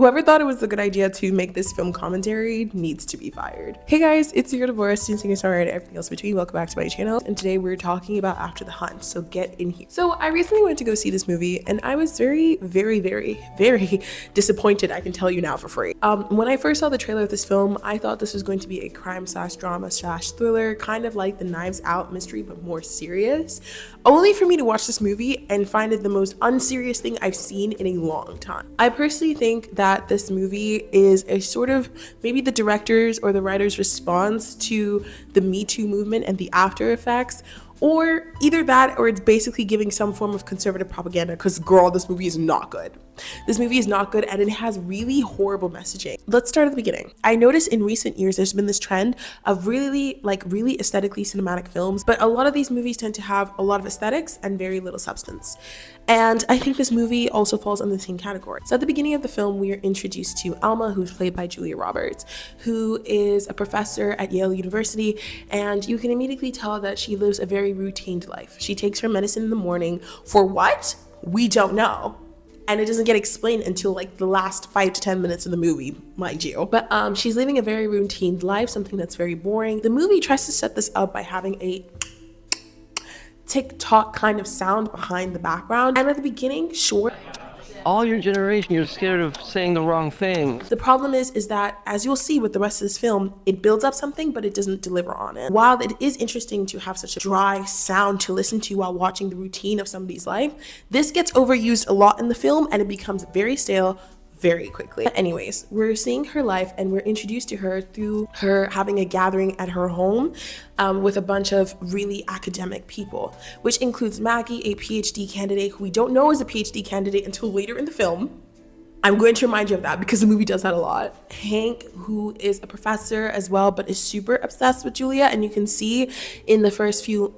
Whoever thought it was a good idea to make this film commentary needs to be fired. Hey guys, it's your divorce, singer, songwriter, everything else between. Welcome back to my channel, and today we're talking about After the Hunt, so get in here. So I recently went to go see this movie, and I was very disappointed, I can tell you now for free. When I first saw the trailer of this film, I thought this was going to be a crime/drama/thriller, kind of like the Knives Out mystery, but more serious, only for me to watch this movie and find it the most unserious thing I've seen in a long time. I personally think that this movie is a sort of maybe the director's or the writer's response to the MeToo movement and the after effects, or either that or it's basically giving some form of conservative propaganda, because girl, this movie is not good. This movie is not good, and it has really horrible messaging. Let's start at the beginning. I noticed in recent years there's been this trend of really aesthetically cinematic films, but a lot of these movies tend to have a lot of aesthetics and very little substance. And I think this movie also falls in the same category. So at the beginning of the film, we are introduced to Alma, who's played by Julia Roberts, who is a professor at Yale University, and you can immediately tell that she lives a very routine life. She takes her medicine in the morning. For what? We don't know. And it doesn't get explained until like the last 5 to 10 minutes of the movie, mind you. But she's living a very routine life, something that's very boring. The movie tries to set this up by having a TikTok kind of sound behind the background. And at the beginning, sure, all your generation, you're scared of saying the wrong thing. The problem is that, as you'll see with the rest of this film, it builds up something, but it doesn't deliver on it. While it is interesting to have such a dry sound to listen to while watching the routine of somebody's life, this gets overused a lot in the film, and it becomes very stale very quickly. Anyways, we're seeing her life, and we're introduced to her through her having a gathering at her home with a bunch of really academic people, which includes Maggie, a PhD candidate who we don't know is a PhD candidate until later in the film. I'm going to remind you of that because the movie does that a lot. Hank, who is a professor as well, but is super obsessed with Julia, and you can see in the first few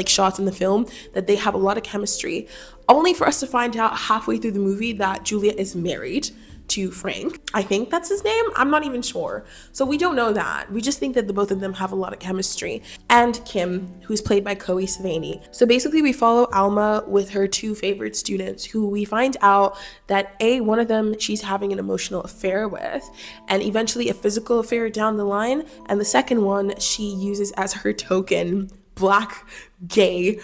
shots in the film that they have a lot of chemistry, only for us to find out halfway through the movie that Julia is married to Frank. I think that's his name. I'm not even sure. So we don't know that. We just think that the both of them have a lot of chemistry. And Kim, who's played by Chloe Sevigny. So basically we follow Alma with her two favorite students, who we find out that one of them she's having an emotional affair with, and eventually a physical affair down the line. And the second one she uses as her token Black gay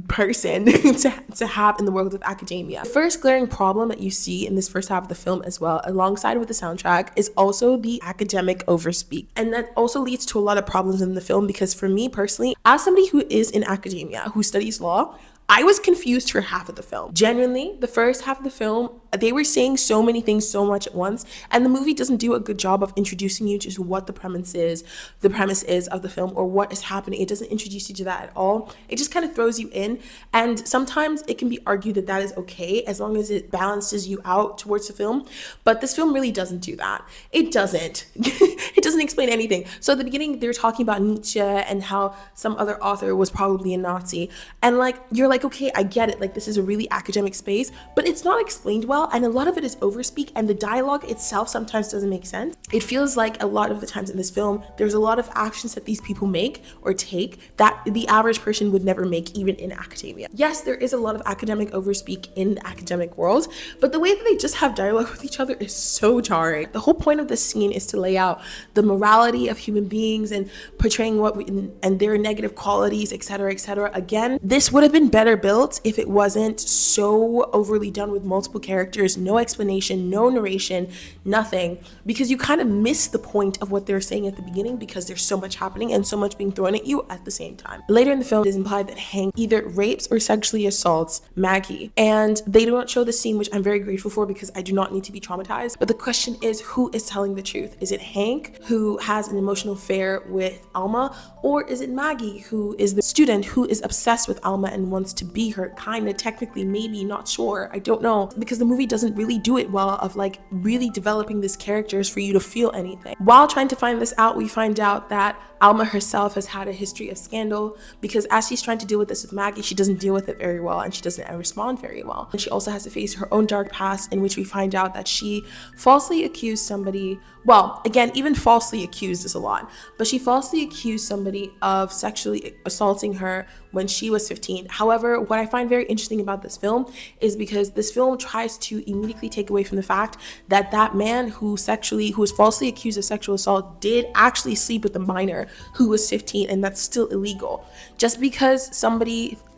person to have in the world of academia. The first glaring problem that you see in this first half of the film as well, alongside with the soundtrack, is also the academic overspeak. And that also leads to a lot of problems in the film, because for me personally, as somebody who is in academia, who studies law, I was confused for half of the film. Genuinely, the first half of the film, they were saying so many things so much at once, and the movie doesn't do a good job of introducing you to what the premise is of the film, or what is happening. It doesn't introduce you to that at all. It just kind of throws you in, and sometimes it can be argued that that is okay as long as it balances you out towards the film, but this film really doesn't do that. It doesn't. It doesn't explain anything. So at the beginning, they're talking about Nietzsche and how some other author was probably a Nazi, and you're like, okay, I get it, this is a really academic space, but it's not explained well, and a lot of it is overspeak, and the dialogue itself sometimes doesn't make sense. It feels like a lot of the times in this film, there's a lot of actions that these people make or take that the average person would never make, even in academia. Yes, there is a lot of academic overspeak in the academic world, but the way that they just have dialogue with each other is so jarring. The whole point of this scene is to lay out the morality of human beings and portraying and their negative qualities, etc., etc. Again, this would have been better built if it wasn't so overly done with multiple characters, no explanation, no narration, nothing, because you kind of miss the point of what they're saying at the beginning, because there's so much happening and so much being thrown at you at the same time. Later in the film, it is implied that Hank either rapes or sexually assaults Maggie, and they do not show the scene, which I'm very grateful for, because I do not need to be traumatized. But the question is, who is telling the truth? Is it Hank, who has an emotional affair with Alma, or is it Maggie, who is the student who is obsessed with Alma and wants to be her, kind of, technically, maybe, not sure, I don't know, because the movie doesn't really do it well of really developing these characters for you to feel anything. While trying to find this out, we find out that Alma herself has had a history of scandal, because as she's trying to deal with this with Maggie, she doesn't deal with it very well, and she doesn't respond very well. And she also has to face her own dark past, in which we find out that she falsely accused somebody, well, again, even falsely accused is a lot, but she falsely accused somebody of sexually assaulting her when she was 15. However, what I find very interesting about this film is because this film tries to immediately take away from the fact that that man who was falsely accused of sexual assault did actually sleep with a minor who was 15, and that's still illegal. Just because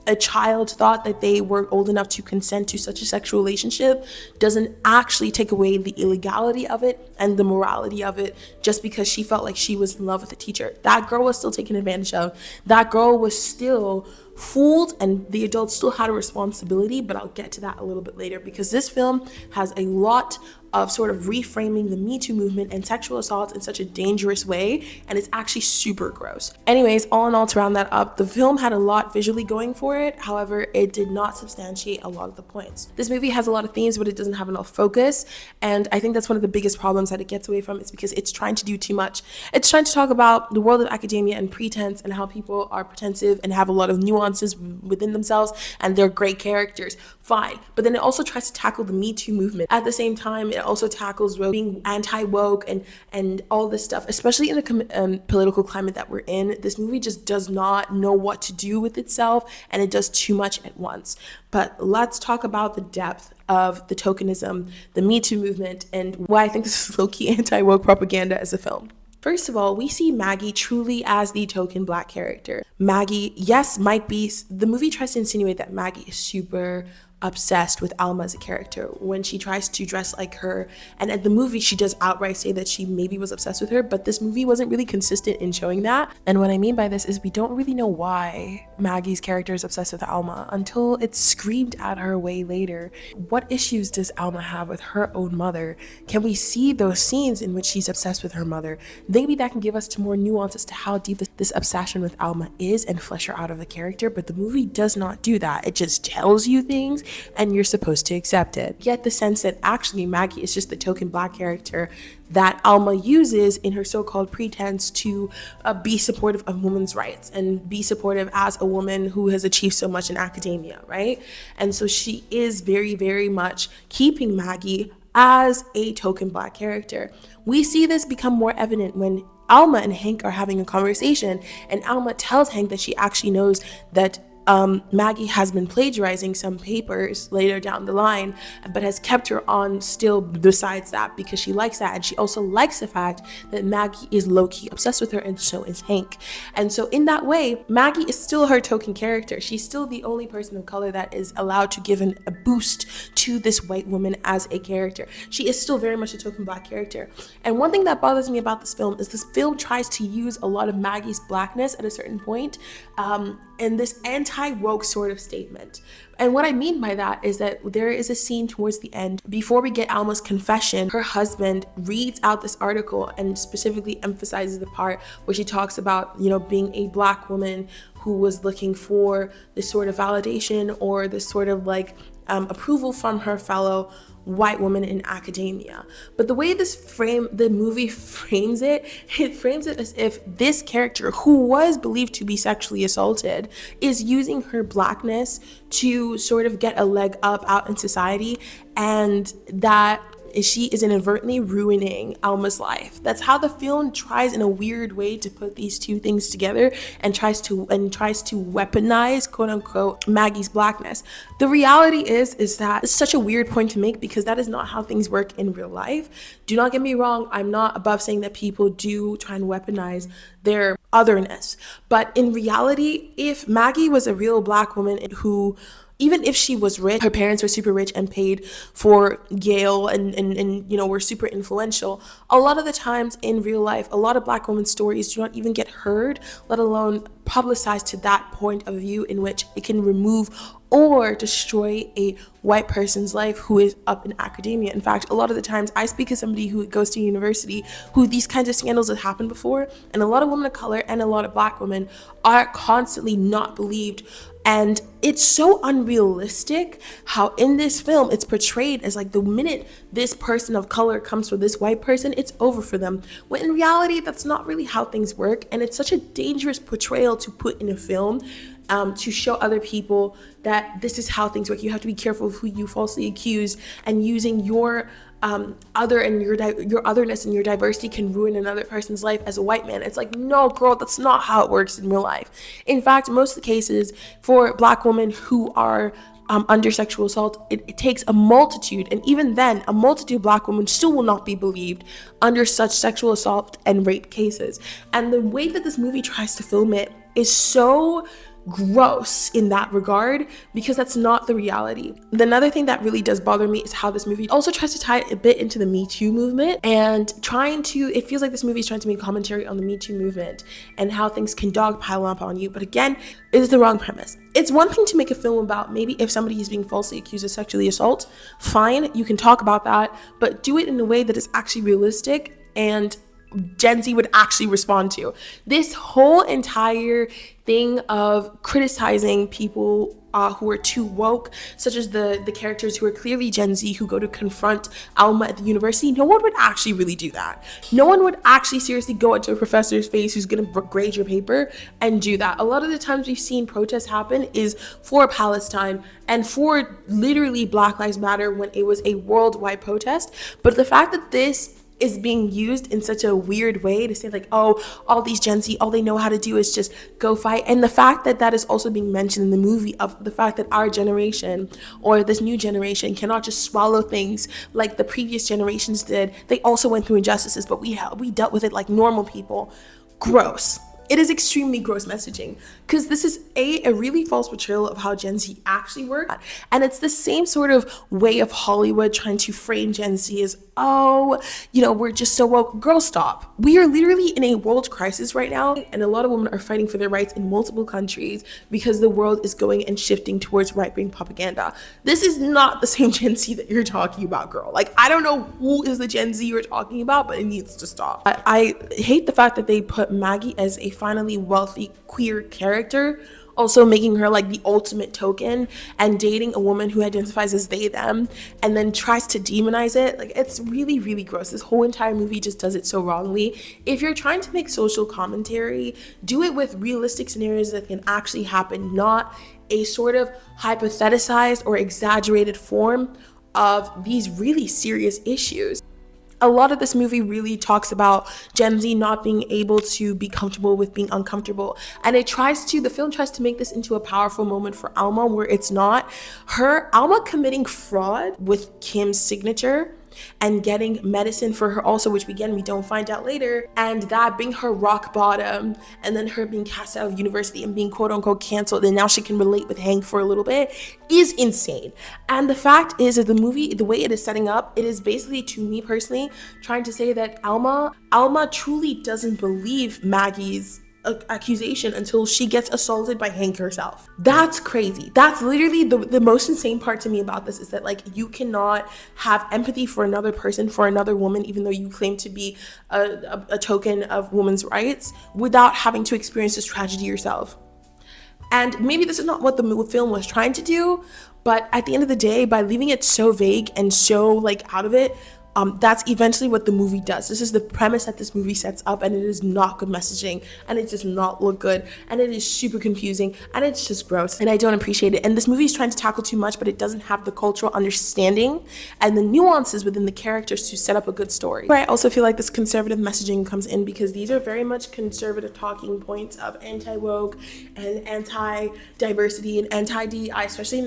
a child thought that they were old enough to consent to such a sexual relationship doesn't actually take away the illegality of it and the morality of it just because she felt like she was in love with a teacher. That girl was still taken advantage of. That girl was still fooled, and the adults still had a responsibility, but I'll get to that a little bit later because this film has a lot of sort of reframing the MeToo movement and sexual assault in such a dangerous way, and it's actually super gross. Anyways, all in all, to round that up, the film had a lot visually going for it. However, it did not substantiate a lot of the points. This movie has a lot of themes, but it doesn't have enough focus, and I think that's one of the biggest problems that it gets away from. It's because it's trying to do too much. It's trying to talk about the world of academia and pretense and how people are pretensive and have a lot of nuances within themselves, and they're great characters. Fine. But then it also tries to tackle the Me Too movement. At the same time, it also tackles being anti-woke and all this stuff, especially in the political climate that we're in. This movie just does not know what to do with itself, and it does too much at once. But let's talk about the depth of the tokenism, the Me Too movement, and why I think this is low-key anti-woke propaganda as a film. First of all, we see Maggie truly as the token Black character. Maggie, yes, might be, the movie tries to insinuate that Maggie is super obsessed with Alma as a character when she tries to dress like her, and at the movie she does outright say that she maybe was obsessed with her, but this movie wasn't really consistent in showing that. And what I mean by this is we don't really know why Maggie's character is obsessed with Alma until it's screamed at her way later. What issues does Alma have with her own mother? Can we see those scenes in which she's obsessed with her mother? Maybe that can give us to more nuance as to how deep this obsession with Alma is and flesh her out of the character, but the movie does not do that. It just tells you things and you're supposed to accept it. Get the sense that actually Maggie is just the token Black character that Alma uses in her so-called pretense to be supportive of women's rights and be supportive as a woman who has achieved so much in academia, right? And so she is very, very much keeping Maggie as a token Black character. We see this become more evident when Alma and Hank are having a conversation, and Alma tells Hank that she actually knows that Maggie has been plagiarizing some papers later down the line, but has kept her on still besides that because she likes that. And she also likes the fact that Maggie is low-key obsessed with her, and so is Hank. And so in that way, Maggie is still her token character. She's still the only person of color that is allowed to give a boost to this white woman as a character. She is still very much a token Black character. And one thing that bothers me about this film is this film tries to use a lot of Maggie's Blackness at a certain point, and this anti-woke sort of statement. And what I mean by that is that there is a scene towards the end, before we get Alma's confession, her husband reads out this article and specifically emphasizes the part where she talks about, being a Black woman who was looking for this sort of validation or this sort of approval from her fellow white woman in academia. But the way the movie frames it as if this character, who was believed to be sexually assaulted, is using her Blackness to sort of get a leg up out in society, and that she is inadvertently ruining Alma's life. That's how the film tries in a weird way to put these two things together and tries to weaponize, quote unquote, Maggie's Blackness. The reality is that it's such a weird point to make because that is not how things work in real life. Do not get me wrong, I'm not above saying that people do try and weaponize their otherness. But in reality, if Maggie was a real Black woman who, even if she was rich, her parents were super rich and paid for Yale and were super influential, a lot of the times in real life, a lot of Black women's stories do not even get heard, let alone publicized to that point of view in which it can remove or destroy a white person's life who is up in academia. In fact, a lot of the times I speak as somebody who goes to university who these kinds of scandals have happened before, and a lot of women of color and a lot of Black women are constantly not believed. And it's so unrealistic how in this film it's portrayed as the minute this person of color comes for this white person, it's over for them. When in reality, that's not really how things work. And it's such a dangerous portrayal to put in a film, to show other people that this is how things work. You have to be careful of who you falsely accuse, and using your other and your otherness and your diversity can ruin another person's life as a white man. It's like, no, girl, that's not how it works in real life. In fact, most of the cases for Black women who are under sexual assault, it takes a multitude, and even then, a multitude of Black women still will not be believed under such sexual assault and rape cases. And the way that this movie tries to film it is so gross in that regard, because that's not the reality. Another thing that really does bother me is how this movie also tries to tie it a bit into the MeToo movement, and it feels like this movie is trying to make commentary on the MeToo movement and how things can dogpile up on you. But again, it is the wrong premise. It's one thing to make a film about maybe if somebody is being falsely accused of sexually assault, fine, you can talk about that, but do it in a way that is actually realistic and Gen Z would actually respond to. This whole entire thing of criticizing people who are too woke, such as the characters who are clearly Gen Z who go to confront Alma at the university, no one would actually really do that. No one would actually seriously go into a professor's face who's going to grade your paper and do that. A lot of the times we've seen protests happen is for Palestine and for literally Black Lives Matter when it was a worldwide protest. But the fact that this is being used in such a weird way to say like, oh, all these Gen Z, all they know how to do is just go fight. And the fact that that is also being mentioned in the movie, of the fact that our generation or this new generation cannot just swallow things like the previous generations did. They also went through injustices, but we dealt with it like normal people. Gross. It is extremely gross messaging, because this is a really false portrayal of how Gen Z actually work. And it's the same sort of way of Hollywood trying to frame Gen Z as, oh, we're just so woke. Girl, stop. We are literally in a world crisis right now, and a lot of women are fighting for their rights in multiple countries because the world is going and shifting towards right-wing propaganda. This is not the same Gen Z that you're talking about, girl. Like, I don't know who is the Gen Z you're talking about, but it needs to stop. I hate the fact that they put Maggie as a finally wealthy queer character, also making her like the ultimate token, and dating a woman who identifies as they them and then tries to demonize it. Like, it's really, really gross. This whole entire movie just does it so wrongly. If you're trying to make social commentary, do it with realistic scenarios that can actually happen, not a sort of hypothesized or exaggerated form of these really serious issues. A lot of this movie really talks about Gen Z not being able to be comfortable with being uncomfortable. And the film tries to make this into a powerful moment for Alma, where it's not. Alma committing fraud with Kim's signature and getting medicine for her also, which again, we don't find out later, and that being her rock bottom, and then her being cast out of university and being quote unquote canceled, and now she can relate with Hank for a little bit, is insane. And the fact is that the movie, the way it is setting up, it is basically, to me personally, trying to say that Alma truly doesn't believe Maggie's accusation until she gets assaulted by Hank herself. That's crazy. That's literally the most insane part to me about this, is that like, you cannot have empathy for another person, for another woman, even though you claim to be a token of women's rights, without having to experience this tragedy yourself. And maybe this is not what the film was trying to do, but at the end of the day, by leaving it so vague and so like out of it, that's eventually what the movie does. This is the premise that this movie sets up, and it is not good messaging, and it does not look good, and it is super confusing, and it's just gross, and I don't appreciate it. And this movie is trying to tackle too much, but it doesn't have the cultural understanding and the nuances within the characters to set up a good story. But I also feel like this conservative messaging comes in because these are very much conservative talking points of anti-woke and anti-diversity and anti-DEI, especially in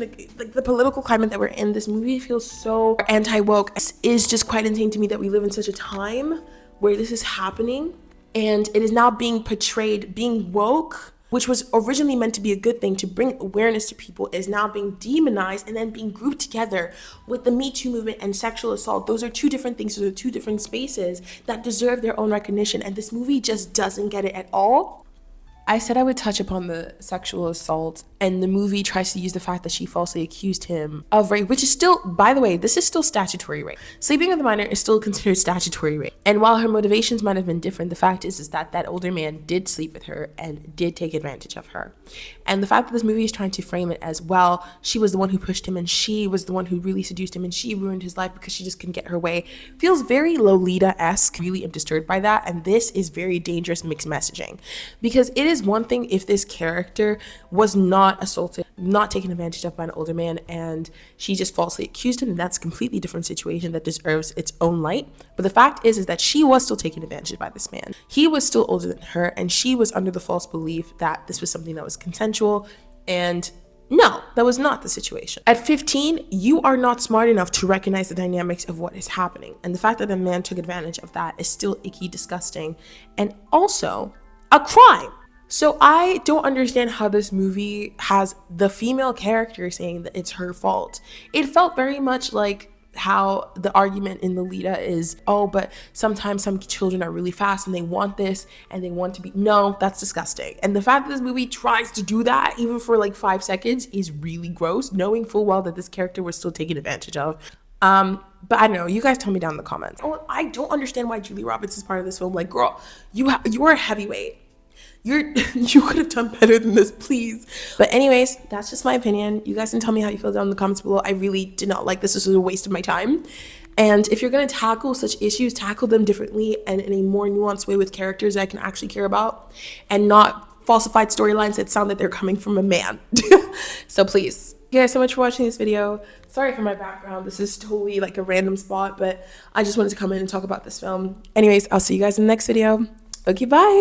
the political climate that we're in. This movie feels so anti-woke. It is just quite insane to me that we live in such a time where this is happening, and it is now being portrayed, being woke, which was originally meant to be a good thing to bring awareness to people, is now being demonized and then being grouped together with the MeToo movement and sexual assault. Those are two different things. Those are two different spaces that deserve their own recognition, and this movie just doesn't get it at all. I said I would touch upon the sexual assault, and the movie tries to use the fact that she falsely accused him of rape, which is still, by the way, this is still statutory rape. Sleeping with a minor is still considered statutory rape. And while her motivations might have been different, the fact is that that older man did sleep with her and did take advantage of her. And the fact that this movie is trying to frame it as, well, she was the one who pushed him, and she was the one who really seduced him, and she ruined his life because she just couldn't get her way, feels very Lolita-esque. Really am disturbed by that, and this is very dangerous mixed messaging, because it is is one thing if this character was not assaulted, not taken advantage of by an older man, and she just falsely accused him. That's a completely different situation that deserves its own light. But the fact is that she was still taken advantage of by this man. He was still older than her, and she was under the false belief that this was something that was consensual, and no, that was not the situation. At 15, you are not smart enough to recognize the dynamics of what is happening. And the fact that a man took advantage of that is still icky, disgusting, and also a crime. So I don't understand how this movie has the female character saying that it's her fault. It felt very much like how the argument in Lolita is, oh, but sometimes some children are really fast and they want this and they want to be, no, that's disgusting. And the fact that this movie tries to do that even for like 5 seconds is really gross, knowing full well that this character was still taken advantage of. But I don't know, you guys tell me down in the comments. Oh, I don't understand why Julia Roberts is part of this film. Like, girl, you are a heavyweight. You could have done better than this, please. But anyways, that's just my opinion. You guys can tell me how you feel down in the comments below. I really did not like this. This was a waste of my time. And if you're going to tackle such issues, tackle them differently and in a more nuanced way with characters that I can actually care about, and not falsified storylines that sound like they're coming from a man. So please. Thank you guys so much for watching this video. Sorry for my background. This is totally like a random spot, but I just wanted to come in and talk about this film. Anyways, I'll see you guys in the next video. Okay, bye.